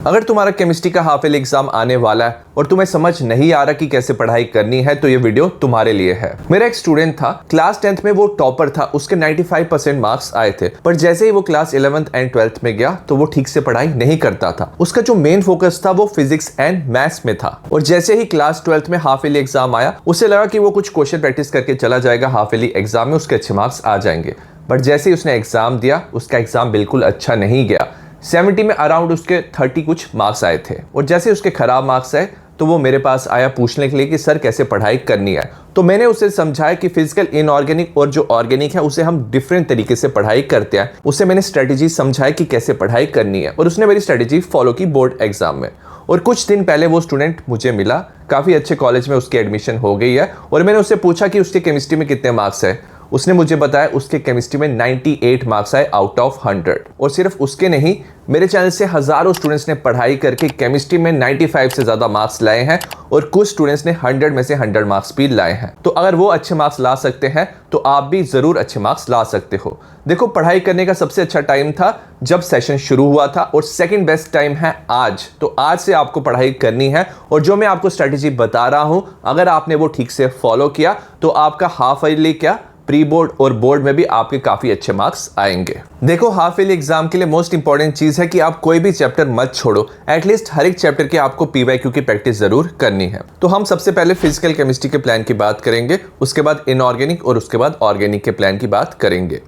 अगर तुम्हारा केमिस्ट्री का हाफ ईयरली एग्जाम आने वाला है और तुम्हें समझ नहीं आ रहा कि कैसे पढ़ाई करनी है तो ये वीडियो तुम्हारे लिए है। मेरा एक स्टूडेंट था, क्लास 10th में वो टॉपर था, उसके 95% मार्क्स आए थे, पर जैसे ही वो क्लास 11th एंड 12th में गया तो वो ठीक से पढ़ाई नहीं करता था। उसका जो मेन फोकस था वो फिजिक्स एंड मैथ्स में था, और जैसे ही क्लास 12th में हाफ ईयरली एग्जाम आया उसे लगा कि वो कुछ क्वेश्चन प्रैक्टिस करके चला जाएगा, हाफ ईयरली एग्जाम में उसके अच्छे मार्क्स आ जाएंगे। बट जैसे ही उसने एग्जाम दिया उसका एग्जाम बिल्कुल अच्छा नहीं गया। 70 में अराउंड उसके 30 कुछ मार्क्स आए थे, और जैसे उसके खराब मार्क्स आए तो वो मेरे पास आया पूछने के लिए कि सर कैसे पढ़ाई करनी है। तो मैंने उसे समझाया कि फिजिकल, इनऑर्गेनिक और जो ऑर्गेनिक है उसे हम डिफरेंट तरीके से पढ़ाई करते हैं। उसे मैंने स्ट्रेटेजी समझाई कि कैसे पढ़ाई करनी है, और उसने मेरी स्ट्रेटेजी फॉलो की बोर्ड एग्जाम में। और कुछ दिन पहले वो स्टूडेंट मुझे मिला, काफ़ी अच्छे कॉलेज में उसकी एडमिशन हो गई है, और मैंने उससे पूछा कि उसके केमिस्ट्री में कितने मार्क्स है। उसने मुझे बताया उसके केमिस्ट्री में 98 मार्क्स आए आउट ऑफ 100। और सिर्फ उसके नहीं, मेरे चैनल से हजारों स्टूडेंट्स ने पढ़ाई करके केमिस्ट्री में 95 से ज़्यादा मार्क्स लाए हैं, और कुछ स्टूडेंट्स ने 100 में से 100 मार्क्स भी लाए हैं। तो अगर वो अच्छे मार्क्स ला सकते हैं तो आप भी ज़रूर अच्छे मार्क्स ला सकते हो। देखो, पढ़ाई करने का सबसे अच्छा टाइम था जब सेशन शुरू हुआ था, और सेकंड बेस्ट टाइम है आज। तो आज से आपको पढ़ाई करनी है, और जो मैं आपको स्ट्रैटेजी बता रहा हूं अगर आपने वो ठीक से फॉलो किया तो आपका हाफ ईयरली क्या, प्री बोर्ड और बोर्ड में भी आपके काफी अच्छे मार्क्स आएंगे। देखो, हाफ ईयरली एग्जाम के लिए मोस्ट इंपॉर्टेंट चीज है कि आप कोई भी चैप्टर मत छोड़ो। एटलीस्ट हर एक चैप्टर की आपको पीवाईक्यू की प्रैक्टिस जरूर करनी है। तो हम सबसे पहले फिजिकल केमिस्ट्री के प्लान की बात करेंगे, उसके बाद इनऑर्गेनिक, और उसके बाद ऑर्गेनिक के प्लान की बात करेंगे।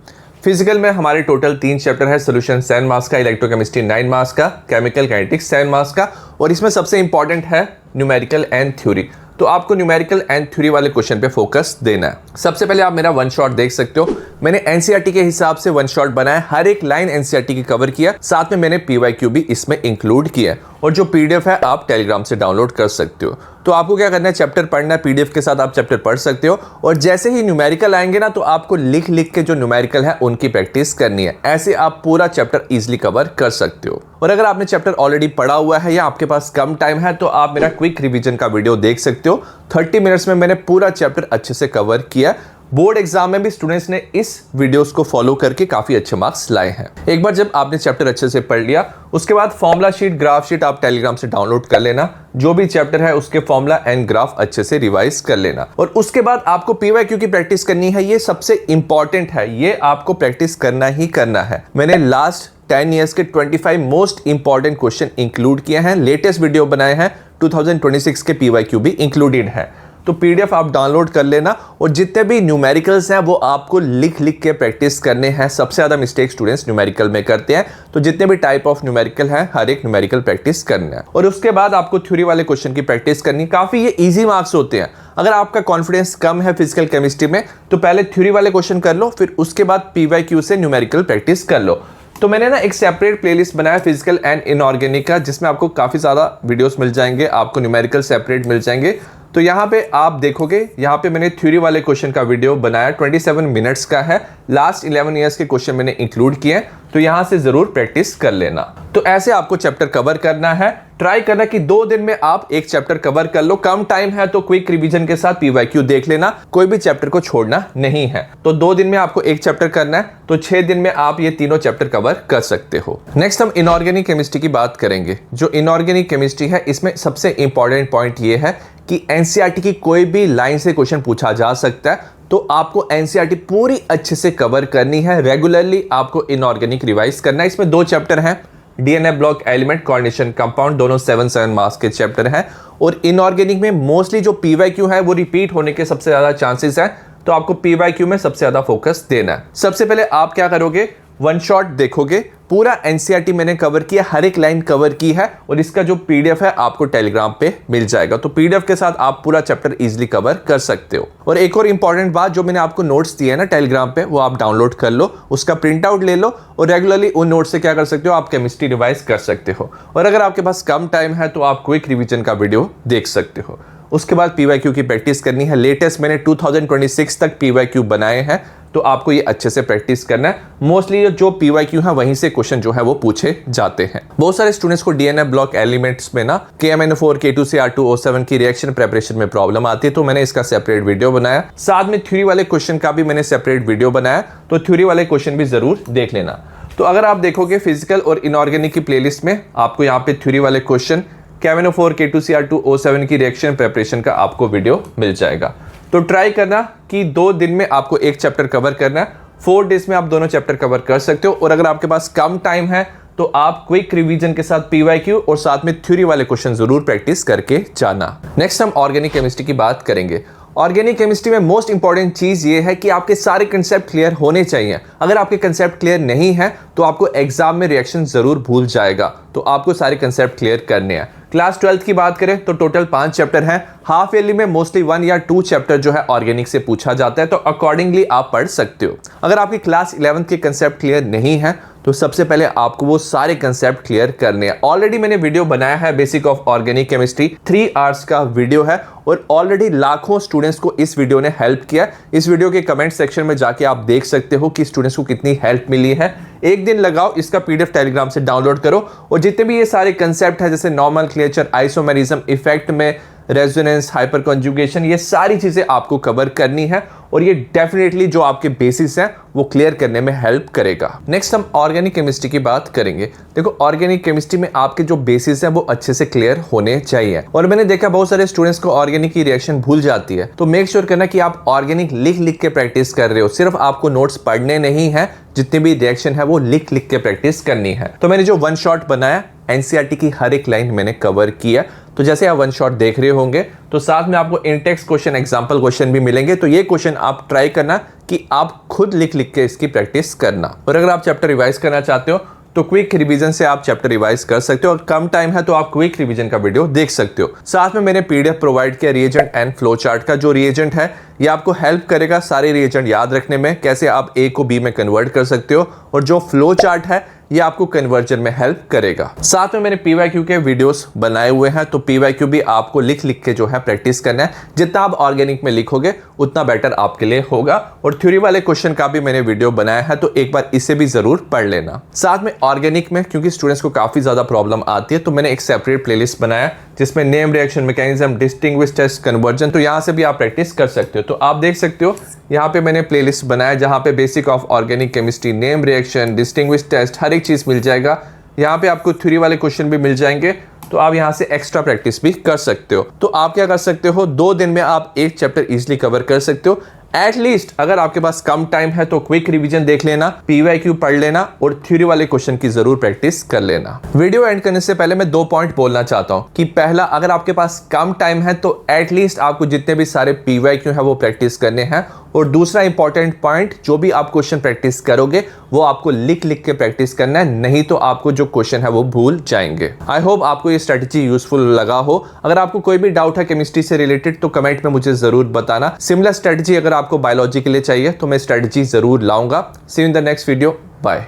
फिजिकल में हमारे टोटल 3 चैप्टर है, सोल्यूशन 7 मार्क्स का, इलेक्ट्रोकेमिस्ट्री 9 मार्क्स का, केमिकल काइनेटिक्स 7 मार्क्स का, और इसमें सबसे इंपॉर्टेंट है न्यूमेरिकल एंड थ्योरी। तो आपको न्यूमेरिकल एंड थ्योरी वाले क्वेश्चन पे फोकस देना है। सबसे पहले आप मेरा वन शॉट देख सकते हो, मैंने एनसीईआरटी के हिसाब से वन शॉट बनाया, हर एक लाइन एनसीईआरटी की कवर किया, साथ में मैंने पीवाईक्यू भी इसमें इंक्लूड किया, और जो पीडीएफ है आप टेलीग्राम से डाउनलोड कर सकते हो। तो आपको क्या करना है, चैप्टर पढ़ना है, पीडीएफ के साथ आप चैप्टर पढ़ सकते हो, और जैसे ही न्यूमेरिकल आएंगे ना तो आपको लिख लिख के जो न्यूमेरिकल है उनकी प्रैक्टिस करनी है। ऐसे आप पूरा चैप्टर इजीली कवर कर सकते हो। और अगर आपने चैप्टर ऑलरेडी पढ़ा हुआ है या आपके पास कम टाइम है तो आप मेरा क्विक रिवीजन का वीडियो देख सकते हो। 30 मिनट्स में मैंने पूरा चैप्टर अच्छे से कवर किया। बोर्ड एग्जाम में भी स्टूडेंट्स ने इस वीडियोस को फॉलो करके काफी अच्छे मार्क्स लाए हैं। एक बार जब आपने चैप्टर अच्छे से पढ़ लिया उसके बाद फॉर्मूला शीट, ग्राफ शीट आप टेलीग्राम से डाउनलोड कर लेना। जो भी चैप्टर है उसके फॉर्मूला एंड ग्राफ अच्छे से रिवाइज कर लेना, और उसके बाद आपको पीवाईक्यू की प्रैक्टिस करनी है। ये सबसे इंपॉर्टेंट है, ये आपको प्रैक्टिस करना ही करना है। मैंने लास्ट 10 ईयर्स के 25 मोस्ट इंपॉर्टेंट क्वेश्चन इंक्लूड किए हैं, लेटेस्ट वीडियो बनाए हैं, 2026 के पीवाईक्यू भी इंक्लूडेड है। तो पीडीएफ आप डाउनलोड कर लेना, और जितने भी न्यूमेरिकल्स हैं वो आपको लिख लिख के प्रैक्टिस करने हैं। सबसे ज़्यादा मिस्टेक स्टूडेंट्स न्यूमेरिकल में करते हैं, तो जितने भी टाइप ऑफ न्यूमेरिकल हैं हर एक न्यूमेरिकल प्रैक्टिस करना है। और उसके बाद आपको थ्योरी वाले क्वेश्चन की प्रैक्टिस करनी, काफ़ी ये ईजी मार्क्स होते हैं। अगर आपका कॉन्फिडेंस कम है फिजिकल केमिस्ट्री में तो पहले थ्योरी वाले क्वेश्चन कर लो, फिर उसके बाद पीवाईक्यू से न्यूमेरिकल प्रैक्टिस कर लो। तो मैंने ना एक सेपरेट प्लेलिस्ट बनाया फिजिकल एंड इनऑर्गेनिक का, जिसमें आपको काफ़ी ज़्यादा वीडियोस मिल जाएंगे, आपको न्यूमेरिकल सेपरेट मिल जाएंगे। तो यहाँ पे आप देखोगे, यहाँ पे मैंने थ्योरी वाले क्वेश्चन का वीडियो बनाया, 27 मिनट्स का है, लास्ट 11 ईयर्स के क्वेश्चन मैंने इंक्लूड किए हैं, तो यहाँ से जरूर प्रैक्टिस कर लेना। तो ऐसे आपको चैप्टर कवर करना है। ट्राई करना कि 2 दिन में आप एक चैप्टर कवर कर लो। कम टाइम है तो क्विक रिवीजन के साथ पीवाईक्यू देख लेना, कोई भी चैप्टर को छोड़ना नहीं है। तो 2 दिन में आपको एक चैप्टर करना है, तो 6 दिन में आप ये तीनों चैप्टर कवर कर सकते हो। नेक्स्ट हम इनऑर्गेनिक केमिस्ट्री की बात करेंगे। जो इनऑर्गेनिक केमिस्ट्री है इसमें सबसे इंपॉर्टेंट पॉइंट ये है कि एनसीईआरटी की कोई भी लाइन से क्वेश्चन पूछा जा सकता है, तो आपको एनसीईआरटी पूरी अच्छे से कवर करनी है। रेगुलरली आपको इनऑर्गेनिक रिवाइज करना है। इसमें 2 चैप्टर हैं, DNA block, element, coordination, compound, दोनों 7 मार्क्स के चैप्टर हैं। और इनऑर्गेनिक में मोस्टली जो पीवाईक्यू है वो रिपीट होने के सबसे ज्यादा चांसेस हैं, तो आपको पीवाईक्यू में सबसे ज्यादा फोकस देना है। सबसे पहले आप क्या करोगे, वन शॉट देखोगे, पूरा एनसीईआरटी मैंने कवर किया, हर एक लाइन कवर की है, और इसका जो पीडीएफ है आपको टेलीग्राम पे मिल जाएगा। तो पीडीएफ के साथ आप पूरा चैप्टर इजीली कवर कर सकते हो। और एक और इंपॉर्टेंट बात, जो मैंने आपको नोट्स दिए हैं ना टेलीग्राम पे, वो आप डाउनलोड कर लो, उसका प्रिंट आउट ले लो, और रेगुलरली उन नोट्स से क्या कर सकते हो, आप केमिस्ट्री रिवाइज कर सकते हो। और अगर आपके पास कम टाइम है तो आप क्विक रिवीजन का वीडियो देख सकते हो। उसके बाद पीवाईक्यू की प्रैक्टिस करनी है। लेटेस्ट मैंने 2026 तक पीवाईक्यू बनाए हैं, तो आपको ये अच्छे से प्रैक्टिस करना है। मोस्टली जो पीवाईक्यू है वहीं से क्वेश्चन जो है वो पूछे जाते हैं। बहुत सारे स्टूडेंट्स को डीएनए ब्लॉक एलिमेंट्स में ना KMnO4 K2CR2O7 की रिएक्शन प्रिपरेशन में प्रॉब्लम आती है, तो मैंने इसका सेपरेट वीडियो बनाया। साथ में थ्योरी वाले क्वेश्चन का भी मैंने सेपरेट वीडियो बनाया, तो थ्योरी वाले क्वेश्चन भी जरूर देख लेना। तो अगर आप देखोगे फिजिकल और इनऑर्गेनिक की प्लेलिस्ट में आपको यहाँ पे थ्योरी वाले क्वेश्चन KMNO4 K2CR2O7 की रिएक्शन प्रेपरेशन का आपको वीडियो मिल जाएगा। तो ट्राई करना कि 2 दिन में आपको एक चैप्टर कवर करना है, 4 डेज में आप दोनों चैप्टर कवर कर सकते हो। और अगर आपके पास कम टाइम है तो आप क्विक रिवीजन के साथ PYQ और साथ में थ्योरी वाले क्वेश्चन जरूर प्रैक्टिस करके जाना। नेक्स्ट हम ऑर्गेनिक केमिस्ट्री की बात करेंगे। ऑर्गेनिक केमिस्ट्री में मोस्ट इंपॉर्टेंट चीज ये है कि आपके सारे कंसेप्ट क्लियर होने चाहिए। अगर आपके कंसेप्ट क्लियर नहीं है तो आपको एग्जाम में रिएक्शन जरूर भूल जाएगा, तो आपको सारे कंसेप्ट क्लियर करने हैं। क्लास 12th की बात करें तो टोटल 5 चैप्टर हैं। हाफ ईयरली में मोस्टली 1 या 2 चैप्टर जो है ऑर्गेनिक से पूछा जाता है, तो अकॉर्डिंगली आप पढ़ सकते हो। अगर आपकी क्लास 11th के कंसेप्ट क्लियर नहीं है तो सबसे पहले आपको वो सारे कंसेप्ट क्लियर करने हैं। ऑलरेडी मैंने वीडियो बनाया है basic of organic chemistry, 3 hours का वीडियो है और ऑलरेडी लाखों स्टूडेंट्स को इस वीडियो ने हेल्प किया। इस वीडियो के कमेंट सेक्शन में जाके आप देख सकते हो कि स्टूडेंट्स को कितनी हेल्प मिली है। एक दिन लगाओ, इसका PDF टेलीग्राम से डाउनलोड करो और जितने भी ये सारे कंसेप्ट है जैसे नॉर्मल क्लेचर, आइसोमेरिज्म, इफेक्ट में रेजोनेंस, हाइपर कॉन्जुगेशन, ये सारी चीजें आपको कवर करनी है और ये डेफिनेटली जो आपके बेसिस हैं वो क्लियर करने में हेल्प करेगा। नेक्स्ट हम ऑर्गेनिक केमिस्ट्री की बात करेंगे। देखो ऑर्गेनिक केमिस्ट्री में आपके जो बेसिस हैं वो अच्छे से क्लियर होने चाहिए और मैंने देखा बहुत सारे स्टूडेंट्स को ऑर्गेनिक की रिएक्शन भूल जाती है, तो मेक श्योर करना कि आप ऑर्गेनिक लिख लिख के प्रैक्टिस कर रहे हो। सिर्फ आपको नोट्स पढ़ने नहीं है, जितनी भी रिएक्शन है वो लिख लिख के प्रैक्टिस करनी है। तो मैंने जो 1 शॉट बनाया NCERT की हर एक लाइन मैंने कवर किया, तो जैसे आप 1 शॉट देख रहे होंगे तो साथ में आपको इंटेक्स क्वेश्चन, एग्जांपल क्वेश्चन भी मिलेंगे। तो ये क्वेश्चन आप ट्राई करना कि आप खुद लिख लिख के इसकी प्रैक्टिस करना। और अगर आप चैप्टर रिवाइज करना चाहते हो तो क्विक रिवीजन से आप चैप्टर रिवाइज कर सकते हो और कम टाइम है तो आप क्विक रिवीजन का वीडियो देख सकते हो। साथ में मैंने PDF प्रोवाइड किया रिएजेंट एंड फ्लो चार्ट का। जो रिएजेंट है ये आपको हेल्प करेगा सारे रिएजेंट याद रखने में, कैसे आप A को B में कन्वर्ट कर सकते हो, और जो फ्लो चार्ट है ये आपको कन्वर्जन में हेल्प करेगा। साथ में मैंने PYQ के वीडियोस बनाए हुए हैं, तो PYQ भी आपको लिख लिख के जो है प्रैक्टिस करना है। जितना आप ऑर्गेनिक में लिखोगे उतना बेटर आपके लिए होगा। और थ्योरी वाले क्वेश्चन का भी मैंने वीडियो बनाया है, तो एक बार इसे भी जरूर पढ़ लेना। साथ में ऑर्गेनिक में क्योंकि स्टूडेंट्स को काफी ज्यादा प्रॉब्लम आती है, तो मैंने एक सेपरेट प्लेलिस्ट बनाया जिसमें name, reaction mechanism, distinguish test, conversion, तो यहाँ से भी आप प्रैक्टिस कर सकते हो। तो आप देख सकते हो यहाँ पे मैंने प्लेलिस्ट बनाया जहाँ पे basic of organic chemistry, name, reaction, distinguish test, हर एक चीज मिल जाएगा। यहाँ पे आपको थ्योरी वाले क्वेश्चन भी मिल जाएंगे, तो आप यहाँ से एक्स्ट्रा प्रैक्टिस भी कर सकते हो। तो आप क्या कर सकते हो, 2 दिन में आप एक चैप्टर इजिली कवर कर सकते हो। एटलीस्ट अगर आपके पास कम टाइम है तो क्विक रिवीजन देख लेना, PYQ पढ़ लेना और थ्योरी वाले क्वेश्चन की जरूर प्रैक्टिस कर लेना। वीडियो एंड करने से पहले मैं 2 पॉइंट बोलना चाहता हूं कि पहला, अगर आपके पास कम टाइम है तो एटलीस्ट आपको जितने भी सारे PYQ है वो प्रैक्टिस करने हैं। और दूसरा इंपॉर्टेंट पॉइंट, जो भी आप क्वेश्चन प्रैक्टिस करोगे वो आपको लिख लिख के प्रैक्टिस करना है, नहीं तो आपको जो क्वेश्चन है वो भूल जाएंगे। आई होप आपको ये स्ट्रेटजी यूजफुल लगा हो। अगर आपको कोई भी डाउट है केमिस्ट्री से रिलेटेड तो कमेंट में मुझे जरूर बताना। सिमिलर स्ट्रेटजी अगर आपको बायोलॉजी के लिए चाहिए तो मैं स्ट्रेटजी जरूर लाऊंगा। See you in the next video, bye.